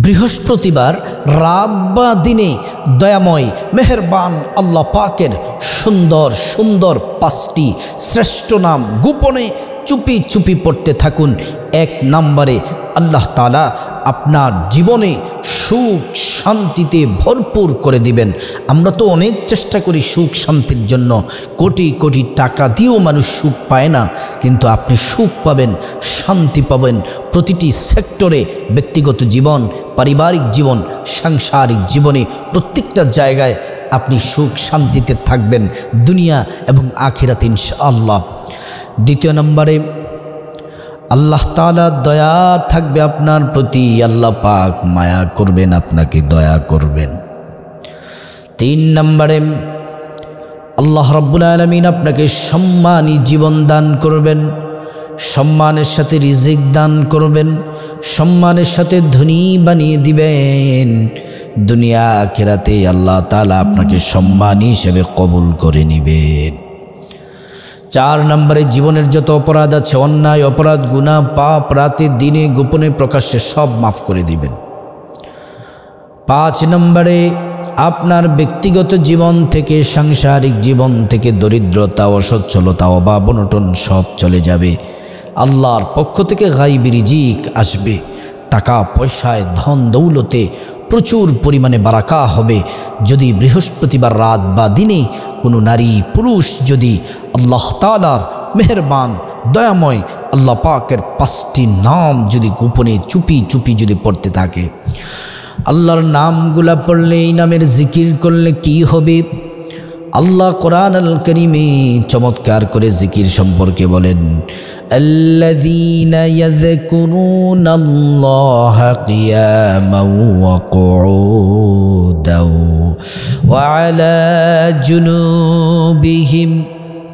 বৃহস্পতিবার রাত বা দিনে দয়াময় মেহেরবান আল্লাহ পাকের সুন্দর সুন্দর 5টি শ্রেষ্ঠ নাম গোপনে চুপি চুপি পড়তে থাকুন। 1 নম্বরে আল্লাহ তাআলা আপনার জীবনে সুখ শান্তিতে ভরপুর করে দিবেন। আমরা তো অনেক চেষ্টা করি সুখ শান্তির জন্য, কোটি কোটি টাকা দিয়েও মানুষ সুখ পায় না, কিন্তু আপনি সুখ পাবেন, শান্তি পাবেন প্রতিটি সেক্টরে, ব্যক্তিগত জীবন, পারিবারিক জীবন, সাংসারিক জীবনে, প্রত্যেকটা জায়গায় আপনি সুখ শান্তিতে থাকবেন দুনিয়া এবং আখিরাতে ইনশাআল্লাহ। 2 নম্বরে আল্লাহ তাআলা দয়া থাকবে আপনার প্রতি, আল্লাহ পাক মায়া করবেন, আপনাকে দয়া করবেন। 3 নম্বরে আল্লাহ রাব্বুল আলামিন আপনাকে সম্মানী জীবন দান করবেন, সম্মানের সাথে রিজিক দান করবেন, সম্মানের সাথে ধনী বানিয়ে দিবেন। দুনিয়া আখিরাতে আল্লাহ তাআলা আপনাকে সম্মানী হিসেবে কবুল করে নেবেন। 4 নম্বরে জীবনের যত অপরাধ আছে, অন্যায় অপরাধ গুনাহ পাপ, রাতে দিনে গোপনে প্রকাশ্যে সব মাফ করে দিবেন। 5 নম্বরে আপনার ব্যক্তিগত জীবন থেকে, সাংসারিক জীবন থেকে দরিদ্রতা, অসচ্ছলতা, অভাব অনটন সব চলে যাবে। আল্লাহর পক্ষ থেকে গায়বী রিজিক আসবে, টাকা পয়সায় ধন দৌলতে প্রচুর পরিমাণে বারাকা হবে। যদি বৃহস্পতিবার রাত বা দিনে কোনো নারী পুরুষ যদি আল্লাহ তাআলার মেহেরবান দয়াময় আল্লাহ পাকের 5টি নাম যদি গোপনে চুপি চুপি যদি পড়তে থাকে, আল্লাহর নামগুলা পড়লে, এই নামের জিকির করলে কি হবে? আল্লাহ কোরআন আল কারীমে চমৎকার করে জিকির সম্পর্কে বলেন, আল্লাযীনা ইয়াযকুরুনাল্লাহা কিয়ামান ওয়া কুউদান ওয়া আলা জুনুবিহিম।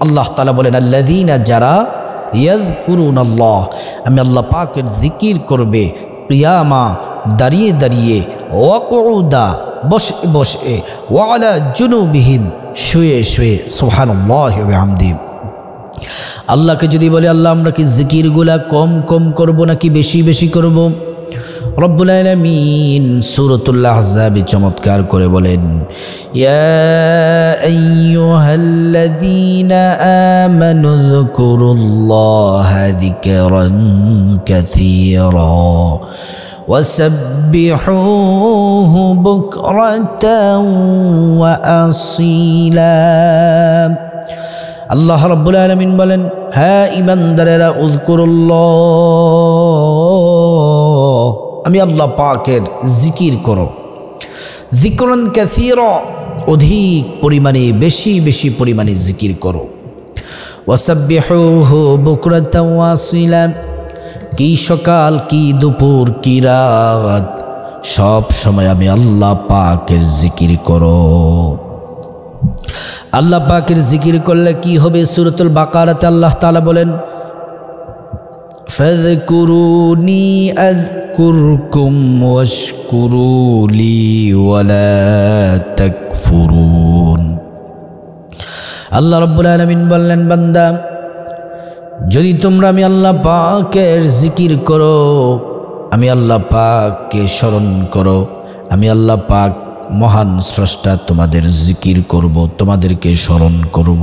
আল্লাহ তাআলা বলেন, আল্লাযীনা, যারা, ইয়াযকুরুনাল্লাহ, আমি আল্লাহ পাকের জিকির করবে, কিয়ামা, দাঁড়িয়ে দাঁড়িয়ে, ওয়া কুউদা, বসে বসে, ওয়া আলা জুনুবিহিম, শুয়ে শুয়ে। সুবহানাল্লাহি ওয়া বিহামদিহি। আল্লাহকে যদি বলে, আল্লাহ আমরা কি জিকিরগুলা কম কম করব নাকি বেশি বেশি করব? রব্বুল আলামিন সূরাতুল আহজাবে চমৎকার করে বলেন, ইয়া আইয়ুহাল্লাযীনা আমানু যকুরুল্লাহা যিকরান কাসীরা ওয়াসাব্বিহুহু বুকরাতান ওয়া আসীলা। আল্লাহ রাব্বুল আলামিন বলেন, হ্যাঁ ঈমানদারেরা, উযকুরুল্লাহ, আমি আল্লাহ পাকের জিকির করো, যিকরান কাসীরা, অধিক পরিমাণে, বেশি বেশি পরিমাণে জিকির করো। ওয়াসাব্বিহুহু বুকরাতান ওয়া আসীলা, কি সকাল, কি দুপুর, কি রাত, সব সময় আমি আল্লাহ পাকের জিকির করো। আল্লাহ পাকের জিকির করলে কি হবে? সূরাতুল বাকারাতে আল্লাহ তাআলা বলেন, ফাযকুরুনি আযকুরকুম ওয়াশকুরুলি ওয়ালা তাকফুরুন। আল্লাহ রাব্বুল আলামিন বললেন, বান্দা, যদি তোমরা আমি আল্লাহ পাকের জিকির করো, আমি আল্লাহ পাককে স্মরণ করো, আমি আল্লাহ পাক মহান স্রষ্টা, তোমাদের জিকির করব, তোমাদেরকে স্মরণ করব।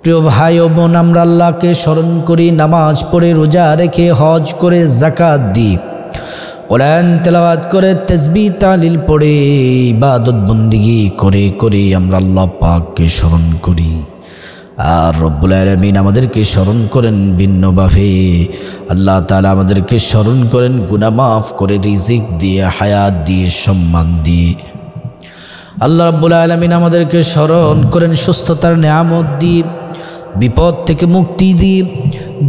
প্রিয় ভাই ও বোন, আমরা আল্লাহকে স্মরণ করি, নামাজ পড়ে, রোজা রেখে, হজ করে, যাকাত দিই, কোরআন তেলাওয়াত করে, তাসবিহ তাহলিল পড়ে, ইবাদত বন্দেগী করে করে আমরা আল্লাহ পাককে স্মরণ করি। আর রব্বুল আলামিন আমাদেরকে স্মরণ করেন ভিন্নভাবে। আল্লাহ তাআলা আমাদেরকে স্মরণ করেন গুনাহ মাফ করে, রিজিক দিয়ে, হায়াত দিয়ে, সম্মান দিয়ে। আল্লাহ রব্বুল আলামিন আমাদেরকে স্মরণ করেন সুস্থতার নেয়ামত দিয়ে, বিপদ থেকে মুক্তি দিয়ে,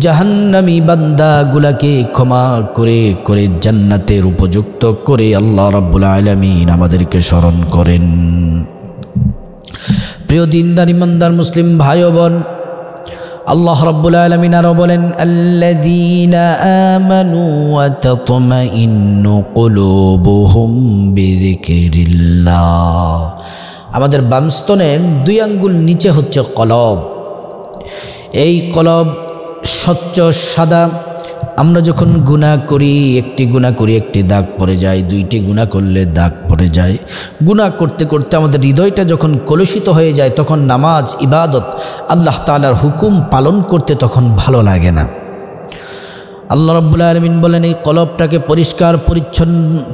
জাহান্নামী বান্দাগুলাকে ক্ষমা করে করে জান্নাতের উপযুক্ত করে আল্লাহ রব্বুল আলামিন আমাদেরকে স্মরণ করেন। প্রিয় দিনদার ইমানদার মুসলিম ভাই ও বোন, আল্লাহ রাব্বুল আলামিন আরো বলেন, আল্লাযীনা আমানু ওয়া তাতমাইন্নু কুলুবুহুম বিযিকরিল্লাহ। আমাদের বাম স্তনের 2 আঙ্গুল নিচে হচ্ছে কলব। এই কলব স্বচ্ছ সাদা, আমরা যখন গুনাহ করি, একটি গুনাহ করি একটি দাগ পড়ে যায়, দুইটি গুনাহ করলে দাগ পড়ে যায়। গুনাহ করতে করতে আমাদের হৃদয়টা যখন কলুষিত হয়ে যায়, তখন নামাজ ইবাদত আল্লাহ তাআলার হুকুম পালন করতে তখন ভালো লাগে না। আল্লাহ রাব্বুল আলামিন বলেন, এই কলবটাকে পরিষ্কার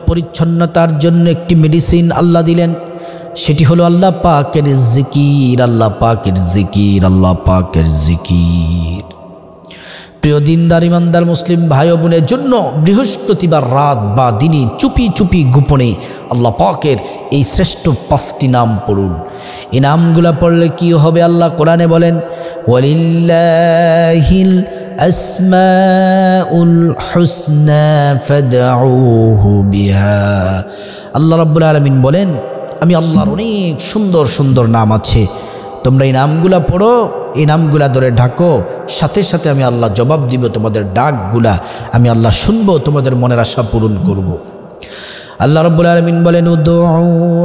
পরিচ্ছন্নতার জন্য একটি মেডিসিন আল্লাহ দিলেন, সেটি হলো আল্লাহ পাকের জিকির, আল্লাহ পাকের জিকির, আল্লাহ পাকের জিকির। প্রিয় দিনদার ইমানদার মুসলিম ভাই ও বোনের জন্য বৃহস্পতিবার রাত বা দিনে চুপি চুপি গোপনে আল্লাহ পাকের এই শ্রেষ্ঠ 5টি নাম পড়ুন। এই নামগুলা পড়লে কি হবে? আল্লাহ কোরআনে বলেন, ওয়ালিল্লাহিল আসমাউল হুসনা ফাদউহু বিহা। আল্লাহ রাব্বুল আলামিন বলেন, আমি আল্লাহর অনেক সুন্দর সুন্দর নাম আছে, তোমরা এই নামগুলা পড়ো, এই নামগুলা ধরে ঢাকো, সাথে সাথে আমি আল্লাহ জবাব দিব, তোমাদের ডাকগুলা আমি আল্লাহ শুনবো, তোমাদের মনের আশা পূরণ করব। আল্লাহ রাব্বুল আলামিন বলেন, উদউ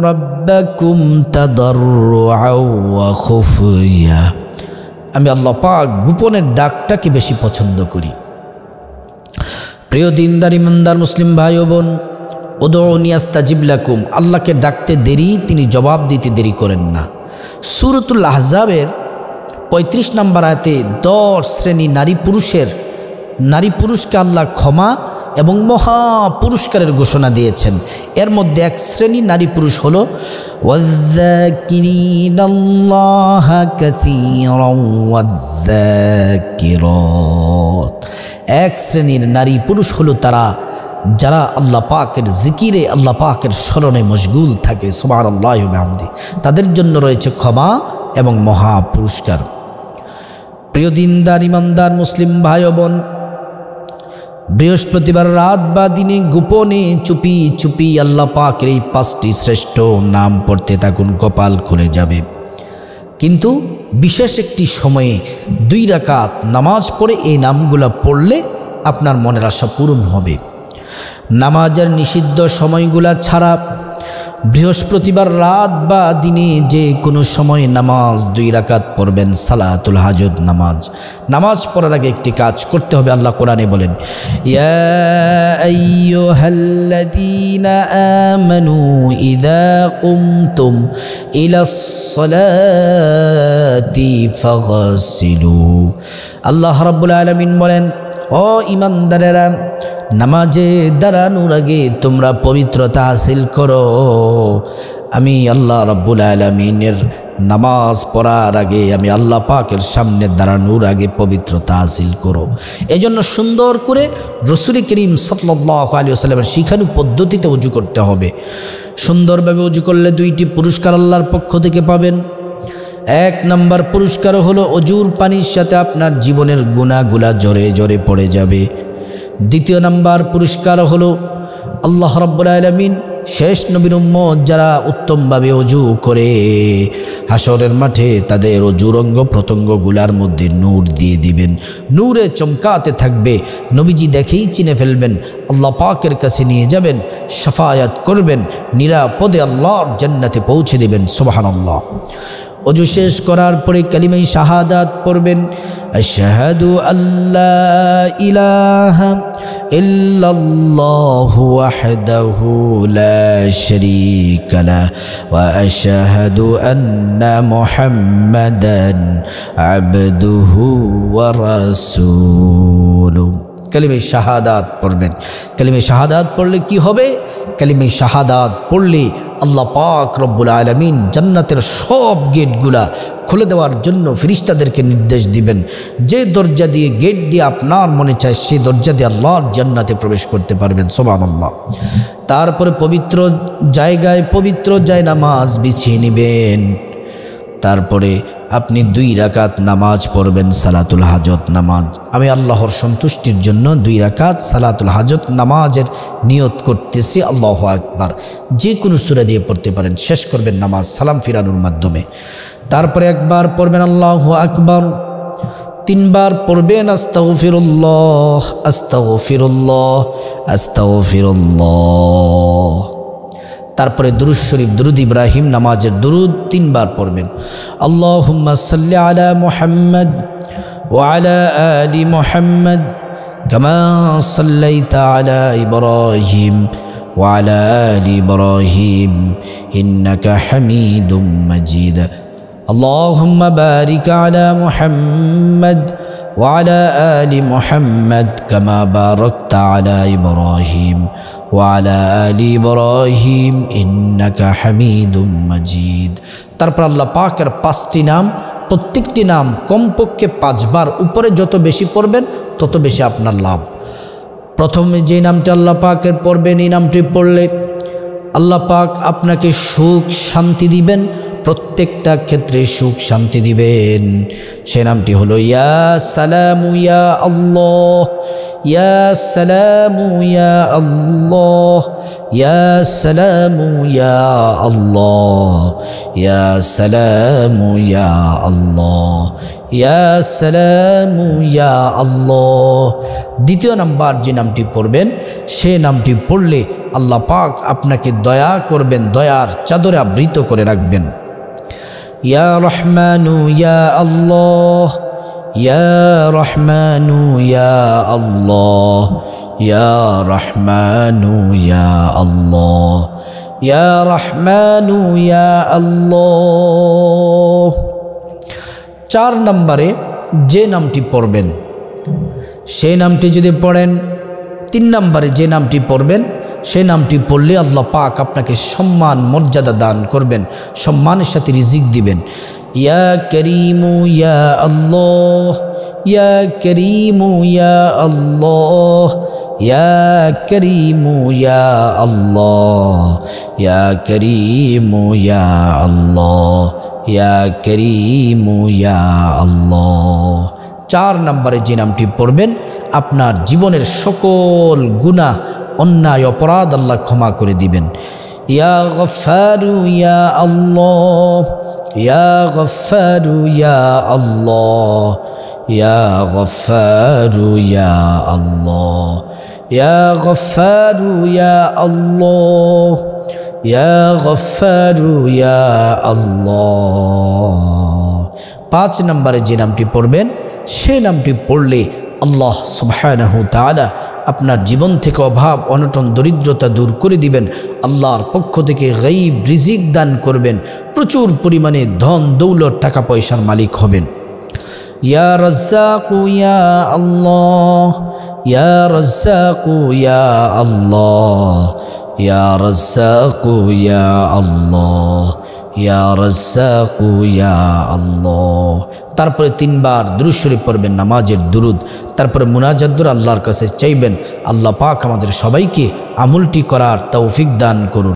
রাব্বাকুম তাদাররুআও ওয়া খুফিয়া। আমি আল্লাহ পাক গোপনের ডাকটাকে বেশি পছন্দ করি। প্রিয় দিনদার ইমানদার মুসলিম ভাই ও বোন, উদউনি আস্তাজিব লাকুম, আল্লাহকে ডাকতে দেরি, তিনি জবাব দিতে দেরি করেন না। সূরাতুল আহজাবের 35 নম্বর আয়াতে 10 শ্রেণী নারী পুরুষকে আল্লাহ ক্ষমা এবং মহা পুরস্কারের ঘোষণা দিয়েছেন। এর মধ্যে এক শ্রেণী নারী পুরুষ হলো ওয়াযযাকিরিনাল্লাহা কাসীরান ওয়াযযাকিরাত। এক শ্রেণীর নারী পুরুষ হলো তারা যারা আল্লাহ পাকের জিকিরে, আল্লাহ পাকের স্মরণে মশগুল থাকে। সুবহানাল্লাহি ওয়া বিহামদিহি। তাদের জন্য রয়েছে ক্ষমা এবং মহা পুরস্কার। প্রিয় দিনদার ইমানদার মুসলিম ভাই ও বোন, বৃহস্পতিবার রাত বা দিনে গোপনে চুপি চুপি আল্লাহ পাকের এই 5টি শ্রেষ্ঠ নাম পড়তে থাকুন, কপাল খুলে যাবে। কিন্তু বিশেষ একটি সময়ে 2 রাকাত নামাজ পড়ে এই নামগুলা পড়লে আপনার মনের আশা পূরণ হবে। নামাজের নিষিদ্ধ সময়গুলা ছাড়া বৃহস্পতিবার রাত বা দিনে যে কোনো সময় নামাজ 2 রাকাত পড়বেন, সালাতুল হাজত নামাজ। নামাজ পড়ার আগে একটি কাজ করতে হবে। আল্লাহ কোরআনে বলেন, ইয়া আইয়ুহাল্লাযীনা আমানু ইযা কুমতুম ইলাস সালাতি ফাগসিলু। আল্লাহ রাব্বুল আলামিন বলেন, ও ঈমানদারেরা, নামাজে দাঁড়ানোর আগে তোমরা পবিত্রতা হাসিল করো। আমি আল্লাহ রাব্বুল আলামিনের নামাজ পড়ার আগে, আমি আল্লাহ পাকের সামনে দাঁড়ানোর আগে পবিত্রতা হাসিল করো। এজন্য সুন্দর করে রাসূল করিম সাল্লাল্লাহু আলাইহি ওয়াসাল্লামের শিখানো পদ্ধতিতে ওযু করতে হবে। সুন্দরভাবে ওযু করলে 2টি পুরস্কার আল্লাহর পক্ষ থেকে পাবেন। 1 নম্বর পুরস্কার হলো ওযুর পানির সাথে আপনার জীবনের গুনাহগুলা জোরে জোরে পড়ে যাবে। 2 নম্বর পুরস্কার হলো আল্লাহ রাব্বুল আলামিন শেষ নবীর উম্মত যারা উত্তমভাবে ওযু করে, হাসরের মাঠে তাদের ওযুর অঙ্গ প্রত্যঙ্গগুলার মধ্যে নূর দিয়ে দিবেন, নূরে চমকাতে থাকবে। নবীজি দেখেই চিনে ফেলবেন, আল্লাহ পাকের কাছে নিয়ে যাবেন, শাফায়াত করবেন, নিরাপদে আল্লাহর জান্নাতে পৌঁছে দিবেন। সুবহানাল্লাহ। ওযু শেষ করার পরে কালিমায়ে শাহাদাত পড়বেন, আশহাদু আল্লা ইলাহা ইল্লাল্লাহু ওয়াহদাহু লা শারীকা লাহু ওয়া আশহাদু আন্না মুহাম্মাদান আবদুহু ওয়া রাসূলুহু। কালিমায়ে শাহাদাত পড়বেন। কালিমায়ে শাহাদাত পড়লে কি হবে? কালিমায়ে শাহাদাত পড়লে আল্লাহ পাক রব্বুল আলামিন জান্নাতের সব গেটগুলা খুলে দেওয়ার জন্য ফেরেশতাদেরকে নির্দেশ দিবেন। যে দরজা দিয়ে, গেট দিয়ে আপনার মনে চায় সেই দরজা দিয়ে আল্লাহর জান্নাতে প্রবেশ করতে পারবেন। সুবহানাল্লাহ। তারপরে পবিত্র জায়গায় পবিত্র জায়নামাজ বিছিয়ে নেবেন। তারপরে আপনি 2 রাকাত নামাজ পড়বেন, সালাতুল হাজত নামাজ। আমি আল্লাহর সন্তুষ্টির জন্য 2 রাকাত সালাতুল হাজত নামাজের নিয়ত করতেছি। আল্লাহু আকবার। যে কোনো সূরা দিয়ে পড়তে পারেন। শেষ করবেন নামাজ সালাম ফিরানোর মাধ্যমে। তারপরে একবার পড়বেন আল্লাহু আকবার, 3 বার পড়বেন আস্তাগফিরুল্লাহ আস্তাগফিরুল্লাহ আস্তাগফিরুল্লাহ। তারপরে দুরূদ শরীফ, দুরূদ ইব্রাহিম নামাজের দুরূদ 3 বার পড়বেন। আল্লাহুম্মা সাল্লি আলা মুহাম্মদ ওয়া আলা আলি মুহাম্মদ كما صليت على إبراهيم وعلى آل إبراهيم إنك حميد مجيد اللهم بارك على محمد وعلى آل محمد كما باركت على إبراهيم وعلى آل إبراهيم إنك حميد مجيد তারপর আল্লাহ পাকের 5টি নাম, প্রত্যেকটি নাম কমপক্ষে 5 বার, উপরে যত বেশি পড়বেন তত বেশি আপনার লাভ। প্রথমে যে নামটি আল্লাহ পাকের পড়বেন, এই নামটি পড়লে আল্লাহ পাক আপনাকে সুখ শান্তি দিবেন, প্রত্যেকটা ক্ষেত্রে সুখ শান্তি দিবেন। সে নামটি হলো ইয়া সালামু ইয়া আল্লাহ, ইয়া সালামু ইয়া আল্লাহ, ইয়া সালামু ইয়া আল্লাহ, ইয়া সালামু ইয়া আল্লাহ, ইয়া সালামু ইয়া আল্লাহ। দ্বিতীয় নাম্বার যে নামটি পড়বেন, সে নামটি পড়লে আল্লাহ পাক আপনাকে দয়া করবেন, দয়ার চাদরে আবৃত করে রাখবেন। ইয়া রহমানু ইয়া আল্লাহ, ইয়া রহমানু ইয়া আল্লাহ, ইয়া রহমানু ইয়া আল্লাহ, ইয়া রহমানু ইয়া আল্লাহ। 4 নম্বরে যে নামটি পড়বেন, সেই নামটি যদি পড়েন, 3 নম্বরে যে নামটি পড়বেন, সেই নামটি পড়লে আল্লাহ পাক আপনাকে সম্মান মর্যাদা দান করবেন, সম্মানের সাথে রিজিক দিবেন। ইয়া করিমু ইয়া আল্লাহ, ইয়া করিমু ইয়া আল্লাহ, ইয়া করিমু ইয়া আল্লাহ, ইয়া করিমু ইয়া আল্লাহ, ইয়া করিমু ইয়া আল্লাহ। 4 নম্বরে যে নামটি পড়বেন, আপনার জীবনের সকল গুনাহ অন্যায় অপরাধ আল্লাহ ক্ষমা করে দিবেন। ইয়া গফফারু ইয়া আল্লাহ, ইয়া গফফারু ইয়া আল্লাহ, ইয়া গফফারু ইয়া আল্লাহ, ইয়া গফফারু ইয়া আল্লাহ, ইয়া গফফারু ইয়া আল্লাহ। 5 নম্বরে যে নামটি পড়বেন, সে নামটি পড়লে আল্লাহ সুবহানাহু তাআলা আপনার জীবন থেকে অভাব অনটন দরিদ্রতা দূর করে দিবেন, আল্লাহর পক্ষ থেকে গায়ব রিজিক দান করবেন, প্রচুর পরিমাণে ধন দৌলত টাকা পয়সার মালিক হবেন। ইয়া রাজ্জাকু ইয়া আল্লাহ, ইয়া রাজ্জাকু ইয়া আল্লাহ, ইয়া রাজ্জাকু ইয়া আল্লাহ, ইয়া রাজ্জাকু ইয়া আল্লাহ। তারপরে 3 বার দুরূদ শরীফ পড়বেন, নামাজের দুরুদ। তারপরে মুনাজাত করে আল্লাহর কাছে চাইবেন, আল্লাহ পাক আমাদের সবাইকে আমলটি করার তৌফিক দান করুন।